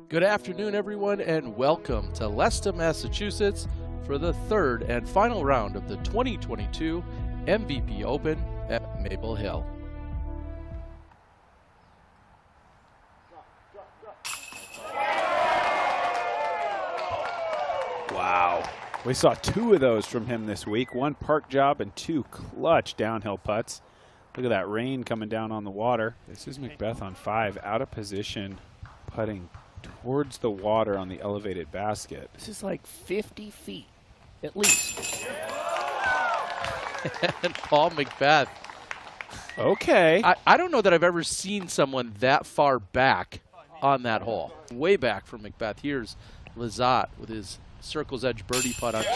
Good afternoon, everyone, and welcome to Leicester, Massachusetts for the third and final round of the 2022 MVP Open at Maple Hill. Wow. We saw two of those from him this week, one park job and two clutch downhill putts. Look at that rain coming down on the water. This is McBeth on 5, out of position, putting towards the water on the elevated basket. This is like 50 feet, at least. And Paul McBeth. Okay. I don't know that I've ever seen someone that far back on that hole. Way back from McBeth. Here's Lizotte with his circle's edge birdie putt on 2.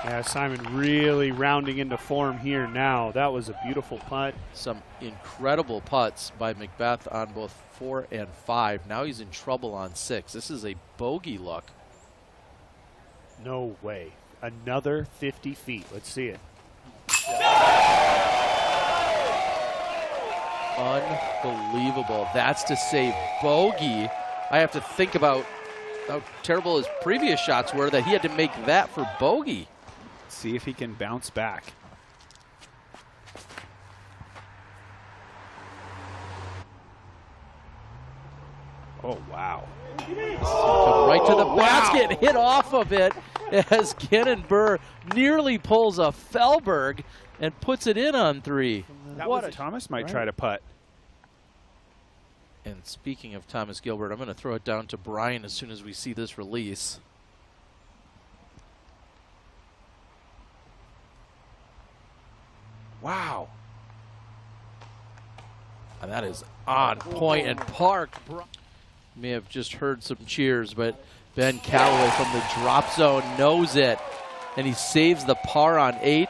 Yeah, Simon really rounding into form here now. That was a beautiful putt. Some incredible putts by McBeth on both 4 and 5. Now he's in trouble on 6. This is a bogey look. No way. Another 50 feet. Let's see it. Unbelievable. That's to say bogey. I have to think about how terrible his previous shots were that he had to make that for bogey. See if he can bounce back. Oh, wow. Come right to the basket, hit off of it as Gannon Burr nearly pulls a Fellberg and puts it in on 3. Thomas might try to putt. And speaking of Thomas Gilbert, I'm going to throw it down to Brian as soon as we see this release. Wow. And that is on point and park. You may have just heard some cheers, but Ben Calloway from the drop zone knows it. And he saves the par on 8.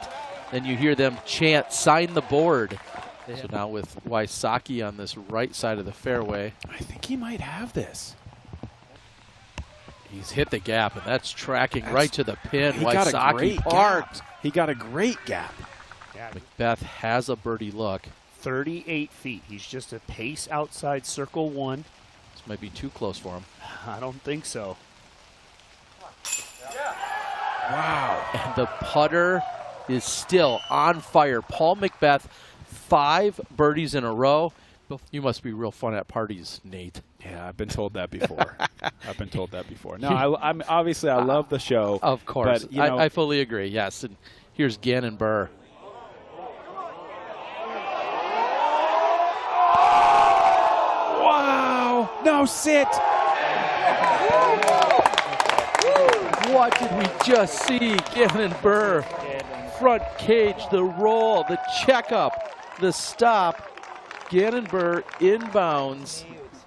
Then you hear them chant, sign the board. So now with Wysocki on this right side of the fairway. I think he might have this. He's hit the gap, and that's tracking right to the pin. He got a great parked. gap. He got a great gap. Yeah, McBeth has a birdie look. 38 feet. He's just a pace outside circle 1. This might be too close for him. I don't think so. Wow. And the putter is still on fire. Paul McBeth, 5 birdies in a row. You must be real fun at parties, Nate. Yeah, I've been told that before. I've been told that before. No, I'm obviously I love the show. Of course. But, you know, I fully agree, yes. And here's Gannon Burr. Wow. No, sit. What did we just see? Gannon Burr, front cage, the roll, the checkup, the stop. Gannon Burr inbounds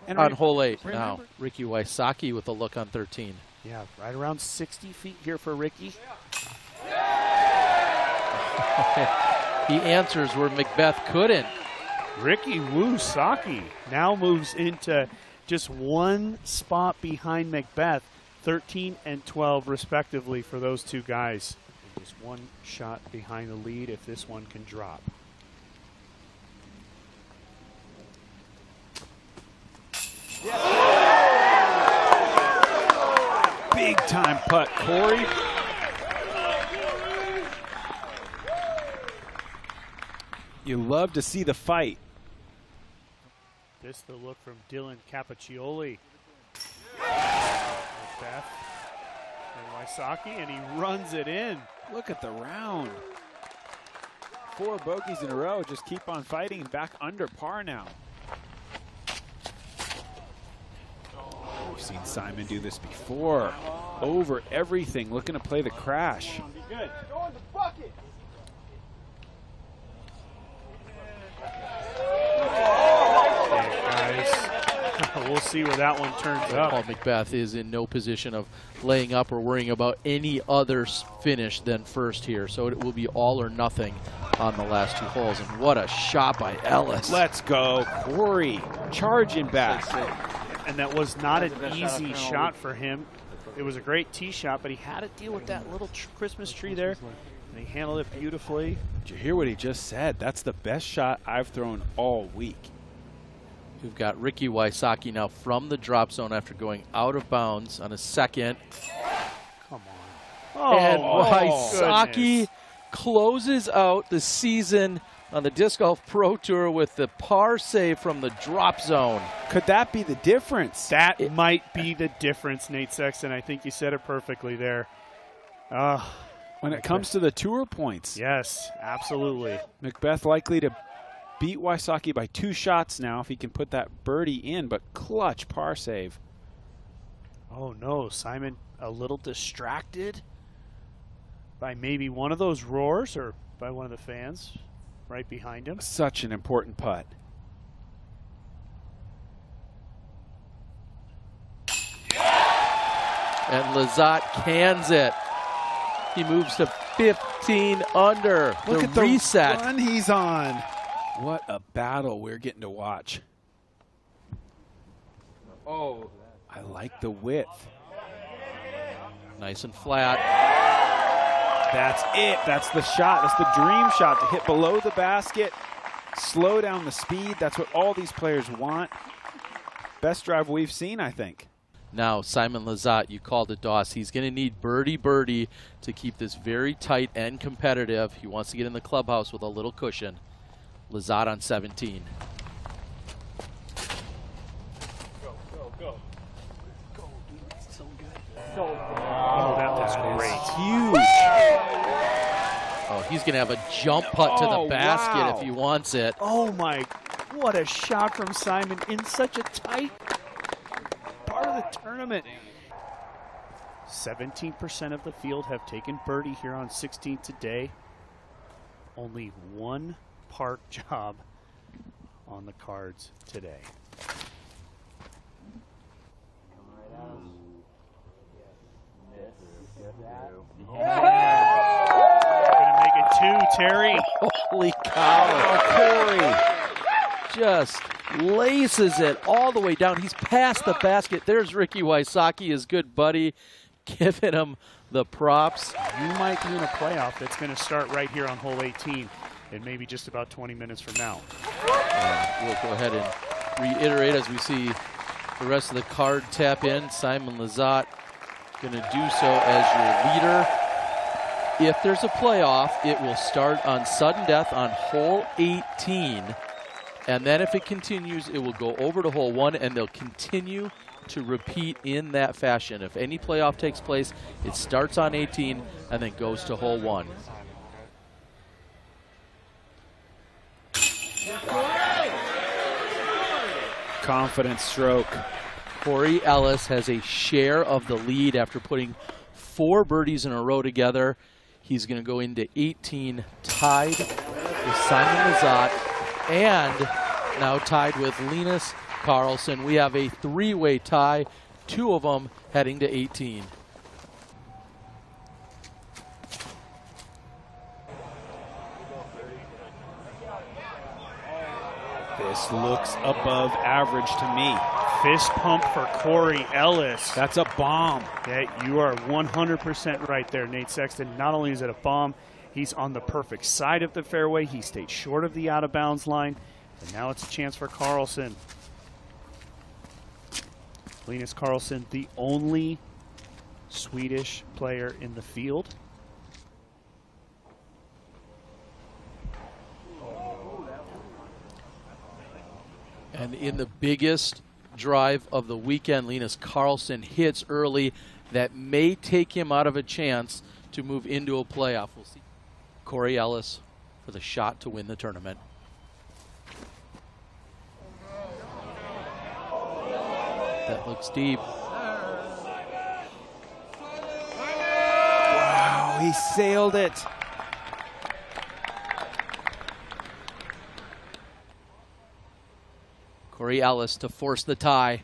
on hole 8. Now, Ricky Wysocki with a look on 13. Yeah, right around 60 feet here for Ricky. He answers where McBeth couldn't. Ricky Wysocki now moves into just one spot behind McBeth, 13 and 12 respectively for those two guys. And just one shot behind the lead if this one can drop. Big time putt, Corey. You love to see the fight. This the look from Dylan Capaccioli. McBeth and Wysocki, and he runs it in. Look at the round. 4 bogeys in a row. Just keep on fighting and back under par now. We've seen Simon do this before. Over everything, looking to play the crash. Good. We'll see where that one turns up. Paul McBeth is in no position of laying up or worrying about any other finish than first here. So it will be all or nothing on the last 2 holes. And what a shot by Ellis. Let's go, Corey. Charging back. And that was not an easy shot for him. It was a great tee shot, but he had to deal with that little Christmas tree there. And he handled it beautifully. Did you hear what he just said? That's the best shot I've thrown all week. We've got Ricky Wysocki now from the drop zone after going out of bounds on a second. Come on. And Wysocki goodness. closes out the season on the Disc Golf Pro Tour with the par save from the drop zone. Could that be the difference? That might be the difference, Nate Sexton. I think you said it perfectly there. When it comes to the tour points. Yes, absolutely. McBeth likely to beat Wysocki by 2 shots now if he can put that birdie in, but clutch par save. Oh no, Simon a little distracted by maybe one of those roars or by one of the fans right behind him. Such an important putt. And Lizotte cans it. He moves to 15 under. Look at reset. the run he's on. What a battle we're getting to watch. Oh, I like the width. Nice and flat. That's it. That's the shot. That's the dream shot, to hit below the basket, slow down the speed. That's what all these players want. Best drive we've seen, I think. Now, Simon Lizotte, you called it, Doss. He's going to need birdie to keep this very tight and competitive. He wants to get in the clubhouse with a little cushion. Lizotte on 17. Oh, that was great. Huge. Oh, he's going to have a jump putt to the basket wow. if he wants it. Oh my, what a shot from Simon in such a tight part of the tournament. 17% of the field have taken birdie here on 16 today. Only one park job on the cards today. Gonna make it 2, Terry. Holy cow. Corey just laces it all the way down. He's past the basket. There's Ricky Wysocki, his good buddy, giving him the props. You might be in a playoff that's going to start right here on hole 18 in maybe just about 20 minutes from now. We'll go ahead and reiterate as we see the rest of the card tap in. Simon Lizotte going to do so as your leader. If there's a playoff, it will start on sudden death on hole 18. And then if it continues, it will go over to hole 1, and they'll continue to repeat in that fashion. If any playoff takes place, it starts on 18 and then goes to hole 1. Confident stroke. Corey Ellis has a share of the lead after putting 4 birdies in a row together. He's going to go into 18 tied with Simon Lizotte and now tied with Linus Carlson. We have a 3-way tie, 2 of them heading to 18. This looks above average to me. Fist pump for Corey Ellis. That's a bomb. Yeah, you are 100% right there, Nate Sexton. Not only is it a bomb, he's on the perfect side of the fairway. He stayed short of the out-of-bounds line. And now it's a chance for Carlson. Linus Carlson, the only Swedish player in the field. And in the biggest drive of the weekend, Linus Carlson hits early that may take him out of a chance to move into a playoff. We'll see. Corey Ellis for the shot to win the tournament. That looks deep. Wow, he sailed it. Corey Ellis to force the tie.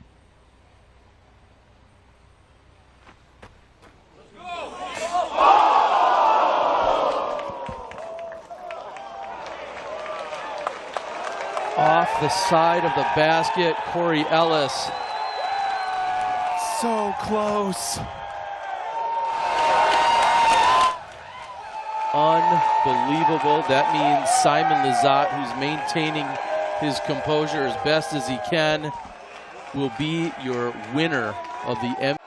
Off the side of the basket, Corey Ellis. So close. Unbelievable. That means Simon Lizotte, who's maintaining his composure as best as he can, will be your winner of the